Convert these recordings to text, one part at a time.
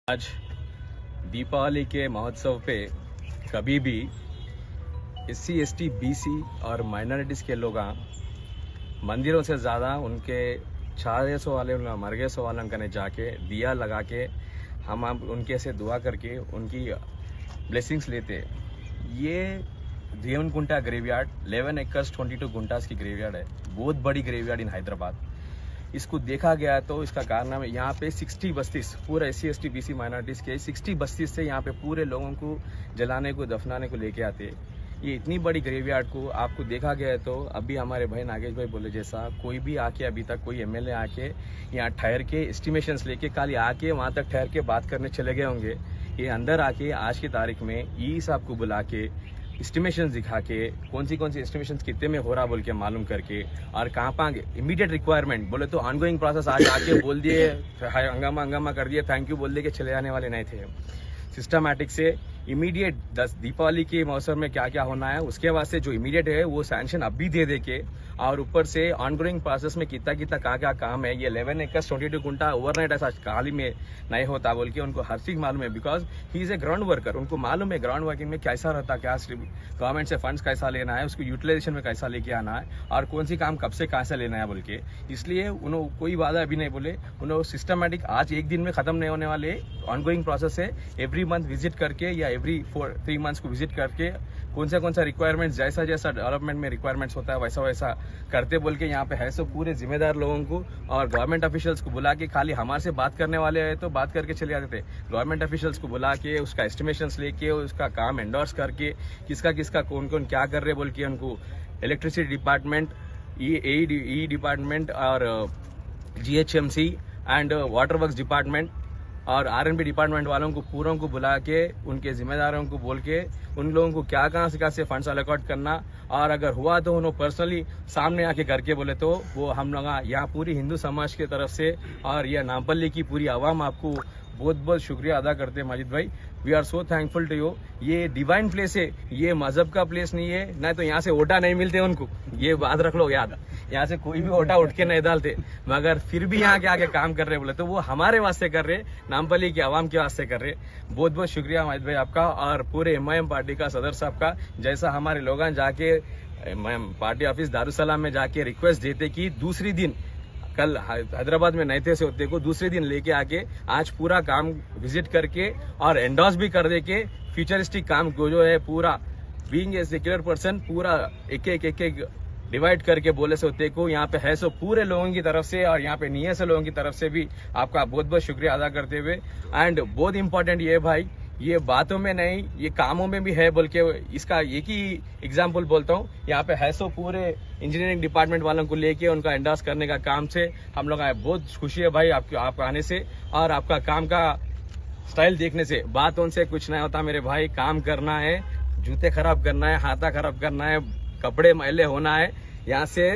आज दीपावली के महोत्सव पे कभी भी SC ST BC और माइनॉरिटीज़ के लोग मंदिरों से ज़्यादा उनके छारेसों वाले मरगेसों वाले कने जाके दिया लगा के हम उनके से दुआ करके उनकी ब्लेसिंग्स लेते। ये देवनकुंटा ग्रेवयार्ड 11 एकर्स 22 गुंटास की ग्रेवयार्ड है, बहुत बड़ी ग्रेवयार्ड इन हैदराबाद। इसको देखा गया तो इसका कारण है यहाँ पे 60 बस्तीस पूरा SC ST BC माइनॉरिटीज़ के 60 बस्तीस से यहाँ पे पूरे लोगों को जलाने को दफनाने को लेके आते। ये इतनी बड़ी ग्रेवयार्ड को आपको देखा गया है तो अभी हमारे भाई नागेश भाई बोले जैसा कोई भी आके अभी तक कोई MLA आके यहाँ ठहर के एस्टिमेशंस लेके खाली आके वहाँ तक ठहर के बात करने चले गए होंगे। ये अंदर आके आज की तारीख में ये साहब को बुला के एस्टिमेशन दिखा के कौन सी एस्टिमेशन कितने में हो रहा बोल के मालूम करके और कहाँ पर इमीडिएट रिक्वायरमेंट बोले तो ऑनगोइंग प्रोसेस आज आके बोल दिए, हंगामा कर दिए, थैंक यू बोल दिए कि चले जाने वाले नहीं थे। सिस्टमैटिक से इमीडिएट 10 दीपावली के मौसम में क्या क्या होना है उसके वास्ते जो इमीडिएट है वो सैंक्शन अभी दे के और ऊपर से ऑनगोइंग प्रोसेस में कितना क्या काम है। ये 11 एकर्स 22 गुंटा ओवरनाइट ऐसा खाली में नहीं होता बोल के उनको हर चीज मालूम है, because he is a ground worker. उनको मालूम है ग्राउंड वर्किंग में कैसा रहता, क्या गवर्नमेंट से फंड्स कैसा लेना है, उसको यूटिलाइजेशन में कैसा लेके आना है और कौन सी काम कब से कैसा लेना है बोल के। इसलिए उन्होंने कोई वादा अभी नहीं बोले, उन्होंने सिस्टमैटिक आज एक दिन में खत्म नहीं होने वाले ऑनगोइंग प्रोसेस है। एवरी मंथ विजिट करके या एवरी 3 मंथ्स को विजिट करके कौन सा रिक्वायरमेंट्स जैसा डेवलपमेंट में रिक्वायरमेंट्स होता है वैसा करते बोल के यहाँ पे है सो पूरे जिम्मेदार लोगों को और गवर्नमेंट ऑफिशियल्स को बुला के खाली हमारे से बात करने वाले हैं तो बात करके चले जाते थे। गवर्नमेंट ऑफिशियल्स को बुला के उसका एस्टिमेशंस लेके उसका काम एंडोर्स करके किसका कौन क्या कर रहे बोल के उनको इलेक्ट्रिसिटी डिपार्टमेंट, ई डिपार्टमेंट और GHMC and water works department और R&B डिपार्टमेंट वालों को पूरों को बुला के उनके जिम्मेदारों को बोल के उन लोगों को क्या कहाँ से फंड्स अलॉट करना और अगर हुआ तो उन्होंने पर्सनली सामने आके करके बोले तो वो हम लोग यहाँ पूरी हिंदू समाज की तरफ से और यह नामपल्ली की पूरी आवाम आपको बहुत बहुत शुक्रिया अदा करते हैं माजिद भाई। We are so thankful to you. ये डिवाइन प्लेस है, ये मजहब का प्लेस नहीं है, नहीं तो यहाँ से ओटा नहीं मिलते उनको, ये बात रख लो याद। यहाँ से कोई भी ओटा उठ के नहीं डालते, मगर फिर भी यहाँ के आगे काम कर रहे बोले तो वो हमारे वास्ते कर रहे, नामपल्ली की आवाम के वास्ते कर रहे। बहुत बहुत शुक्रिया माजिद भाई आपका और पूरे MIM पार्टी का सदर साहब का। जैसा हमारे लोग जाके पार्टी ऑफिस दारुसलाम में जाके रिक्वेस्ट देते कि दूसरी दिन कल हैदराबाद में नए से होते को दूसरे दिन लेके आके आज पूरा काम विजिट करके और एंडोर्स भी कर दे के फ्यूचरिस्टिक काम को जो है पूरा बीइंग ए सेक्युलर पर्सन पूरा एक डिवाइड करके बोले से होते को यहाँ पे है सो पूरे लोगों की तरफ से और यहाँ पे नहीं है से लोगों की तरफ से भी आपका बहुत बहुत शुक्रिया अदा करते हुए। एंड बहुत इंपॉर्टेंट ये भाई, ये बातों में नहीं ये कामों में भी है बोल के इसका एक ही एग्जाम्पल बोलता हूँ। यहाँ पे है सो पूरे इंजीनियरिंग डिपार्टमेंट वालों को लेके उनका एंडोर्स करने का काम से हम लोग बहुत खुशी है भाई आप आने से और आपका काम का स्टाइल देखने से। बातों से कुछ नहीं होता मेरे भाई, काम करना है, जूते खराब करना है, हाथा खराब करना है, कपड़े मैले होना है, यहाँ से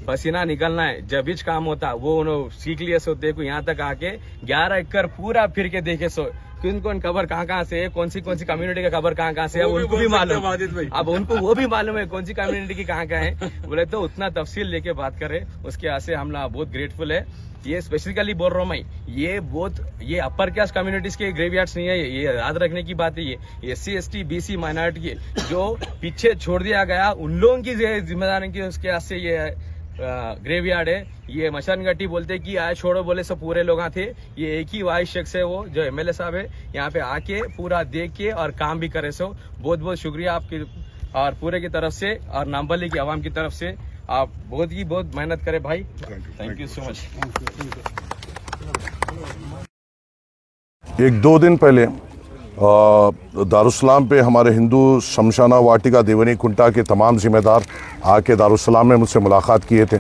पसीना निकलना है, जब भी काम होता वो उन्होंने सीख लिया सो देखो यहाँ तक आके 11 एकड़ पूरा फिर के देखे सो कौन खबर कहाँ से है, कौन सी कम्युनिटी का खबर कहाँ से है उनको भी मालूम। अब उनको वो भी मालूम है कौन सी कम्युनिटी की कहाँ है बोले तो उतना तफसील लेके बात करे उसके आसे हम लोग बहुत ग्रेटफुल है। ये स्पेसिफिकली बोल रहा हूँ मैं, ये अपर कास्ट कम्युनिटीज के ग्रेवयार्ड्स नहीं है, ये याद रखने की बात है। ये SC ST BC माइनॉरिटी जो पीछे छोड़ दिया गया उन लोगों की जिम्मेदारी की उसके आसे ये ग्रेवयार्ड है। ये मशान घाटी बोलते कि आए छोड़ो बोले सब पूरे लोग थे, ये एक ही वाइस शख्स है वो जो MLA साहब है यहाँ पे आके पूरा देख के और काम भी करे सो बहुत बहुत शुक्रिया आपकी और पूरे की तरफ से और नामपल्ली की आवाम की तरफ से। आप बहुत मेहनत करें भाई, थैंक यू सो मच। 1-2 दिन पहले दारुसलाम पे हमारे हिंदू शमशाना वाटिका देवनी कुंटा के तमाम जिम्मेदार आके दारुसलाम में मुझसे मुलाकात किए थे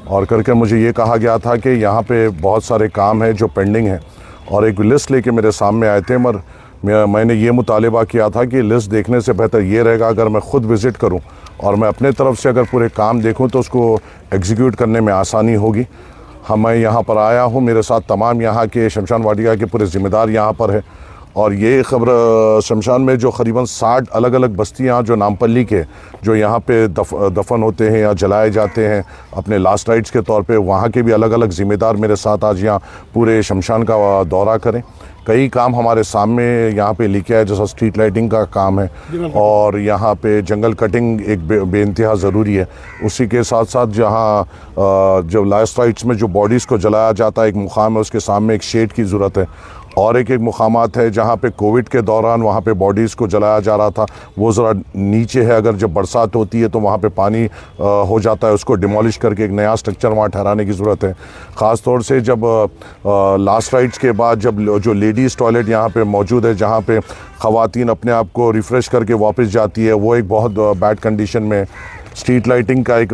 और करके मुझे ये कहा गया था कि यहाँ पे बहुत सारे काम हैं जो पेंडिंग हैं और एक लिस्ट लेके मेरे सामने आए थे। मैंने ये मुतालिबा किया था कि लिस्ट देखने से बेहतर ये रहेगा अगर मैं ख़ुद विज़िट करूँ और मैं अपने तरफ से अगर पूरे काम देखूँ तो उसको एग्जीक्यूट करने में आसानी होगी। मैं यहाँ पर आया हूँ, मेरे साथ तमाम यहाँ के शमशान वाटिका के पूरे ज़िम्मेदार यहाँ पर है और ये खबर शमशान में जो करीबन 60 अलग अलग बस्तियाँ जो नामपल्ली के जो यहाँ पे दफन होते हैं या जलाए जाते हैं अपने लास्ट राइट्स के तौर पे, वहाँ के भी अलग अलग ज़िम्मेदार मेरे साथ आज यहाँ पूरे शमशान का दौरा करें। कई काम हमारे सामने यहाँ पे लिखे है, जैसा स्ट्रीट लाइटिंग का काम है और यहाँ पे जंगल कटिंग एक बेइंतहा ज़रूरी है। उसी के साथ साथ जहाँ जो लास्ट राइट्स में जो बॉडीज़ को जलाया जाता है, एक मुकाम है, उसके सामने एक शेड की ज़रूरत है। और एक मुकामात है जहाँ पे कोविड के दौरान वहाँ पे बॉडीज़ को जलाया जा रहा था, वो ज़रा नीचे है। अगर जब बरसात होती है तो वहाँ पे पानी हो जाता है, उसको डिमोलिश करके एक नया स्ट्रक्चर वहाँ ठहराने की ज़रूरत है। ख़ास तौर से जब लास्ट राइट्स के बाद जब जो लेडीज़ टॉयलेट यहाँ पे मौजूद है, जहाँ पे ख़वातीन अपने आप को रिफ़्रेश करके वापस जाती है, वो एक बहुत बैड कंडीशन में। स्ट्रीट लाइटिंग का एक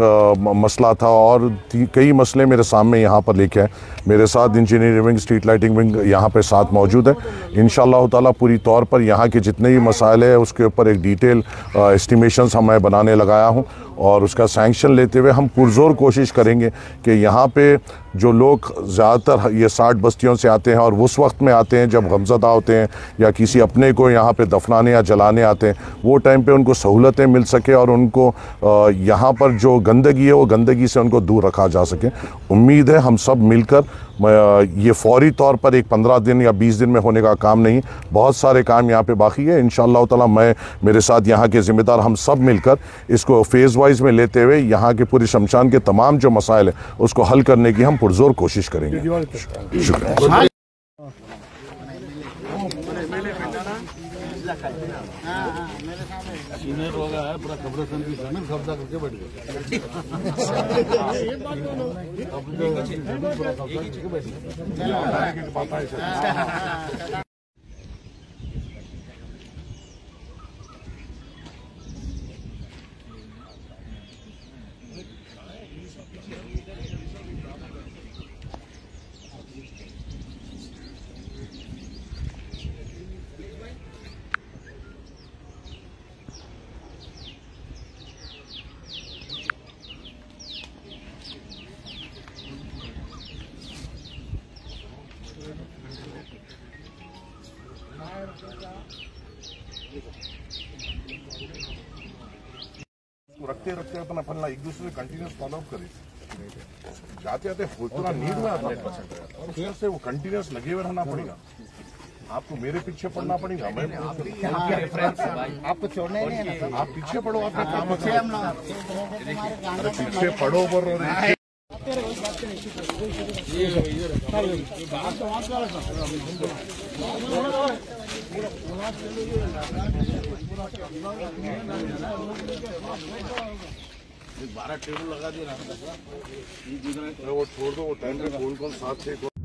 मसला था और कई मसले मेरे सामने यहाँ पर लेके हैं। मेरे साथ engineering wing, street lighting wing यहाँ पे साथ मौजूद है। इंशाअल्लाह ताला पूरी तौर पर यहाँ के जितने भी मसाइल है उसके ऊपर एक डिटेल एस्टिमेशंस मैं बनाने लगाया हूँ और उसका सैंक्शन लेते हुए हम पुरजोर कोशिश करेंगे कि यहाँ पे जो लोग ज़्यादातर ये 60 बस्तियों से आते हैं और उस वक्त में आते हैं जब गमज़दा होते हैं या किसी अपने को यहाँ पे दफनाने या जलाने आते हैं, वो टाइम पे उनको सहूलतें मिल सके और उनको यहाँ पर जो गंदगी है वो गंदगी से उनको दूर रखा जा सके। उम्मीद है हम सब मिलकर, ये फौरी तौर पर एक 15 दिन या 20 दिन में होने का काम नहीं, बहुत सारे काम यहाँ पे बाकी है। इंशाअल्लाह ताला मैं, मेरे साथ यहाँ के ज़िम्मेदार, हम सब मिलकर इसको फेज़ वाइज में लेते हुए यहाँ के पूरे शमशान के तमाम जो मसाइल है उसको हल करने की हम पुरजोर कोशिश करेंगे। शुक्रिया। सीनियर हो गया है, पूरा कब्रिस्तान की जमीन कब्जा करके बैठ गए। रखते रखते अपना फलना एक दूसरे से कंटिन्यूस फॉलो अप करें, जाते जाते थोड़ा नीड में आता है और फिर से वो कंटिन्यूस लगे हुए रहना पड़ेगा। आपको मेरे पीछे पड़ना पड़ेगा, मैं आपको छोड़ना ही नहीं है ना, आप पीछे पड़ो, आपने काम अरे पीछे पड़ो बोल रहे। बारह टेबल लगा दिया, वो छोड़ दो, वो टाइम पे कौन कौन साथ थे।